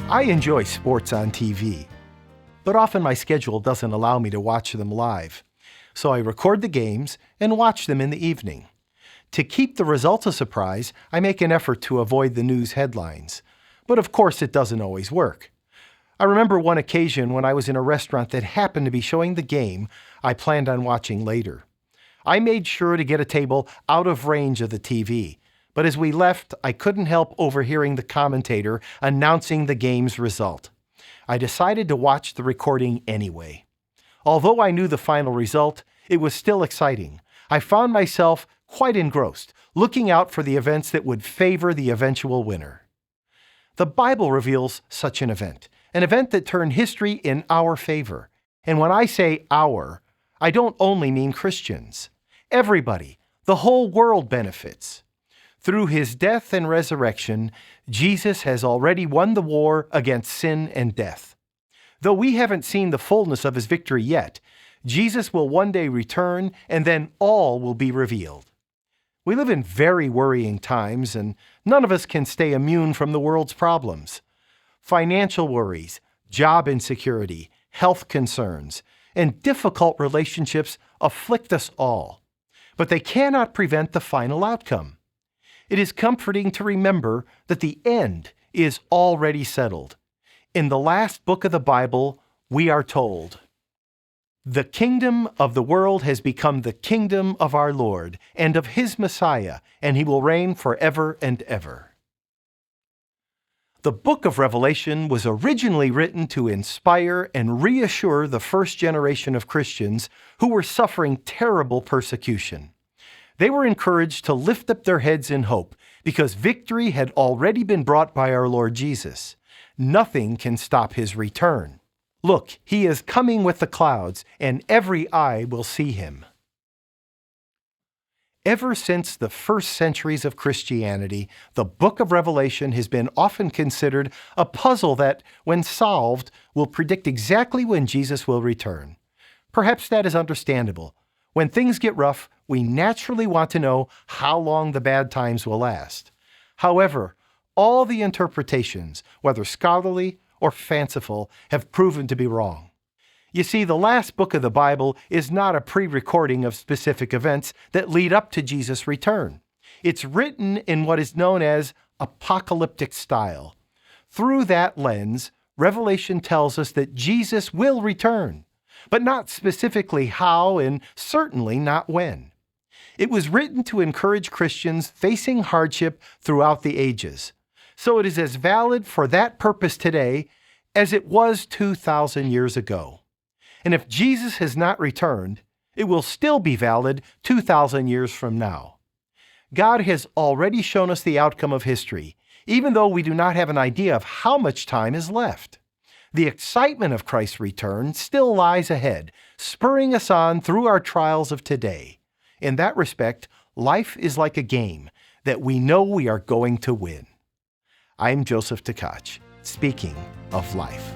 I enjoy sports on TV, but often my schedule doesn't allow me to watch them live. So I record the games and watch them in the evening. To keep the results a surprise, I make an effort to avoid the news headlines. But of course, it doesn't always work. I remember one occasion when I was in a restaurant that happened to be showing the game I planned on watching later. I made sure to get a table out of range of the TV, but as we left, I couldn't help overhearing the commentator announcing the game's result. I decided to watch the recording anyway. Although I knew the final result, it was still exciting. I found myself quite engrossed, looking out for the events that would favor the eventual winner. The Bible reveals such an event that turned history in our favor. And when I say our, I don't only mean Christians. Everybody, the whole world benefits. Through his death and resurrection, Jesus has already won the war against sin and death. Though we haven't seen the fullness of his victory yet, Jesus will one day return, and then all will be revealed. We live in very worrying times, and none of us can stay immune from the world's problems. Financial worries, job insecurity, health concerns, and difficult relationships afflict us all. But they cannot prevent the final outcome. It is comforting to remember that the end is already settled. In the last book of the Bible, we are told, "The kingdom of the world has become the kingdom of our Lord and of his Messiah, and he will reign forever and ever." The book of Revelation was originally written to inspire and reassure the first generation of Christians who were suffering terrible persecution. They were encouraged to lift up their heads in hope because victory had already been brought by our Lord Jesus. Nothing can stop his return. Look, he is coming with the clouds, and every eye will see him. Ever since the first centuries of Christianity, the book of Revelation has been often considered a puzzle that, when solved, will predict exactly when Jesus will return. Perhaps that is understandable. When things get rough, we naturally want to know how long the bad times will last. However, all the interpretations, whether scholarly or fanciful, have proven to be wrong. You see, the last book of the Bible is not a pre-recording of specific events that lead up to Jesus' return. It's written in what is known as apocalyptic style. Through that lens, Revelation tells us that Jesus will return, but not specifically how and certainly not when. It was written to encourage Christians facing hardship throughout the ages. So it is as valid for that purpose today as it was 2,000 years ago. And if Jesus has not returned, it will still be valid 2,000 years from now. God has already shown us the outcome of history, even though we do not have an idea of how much time is left. The excitement of Christ's return still lies ahead, spurring us on through our trials of today. In that respect, life is like a game that we know we are going to win. I'm Joseph Tkach, speaking of life.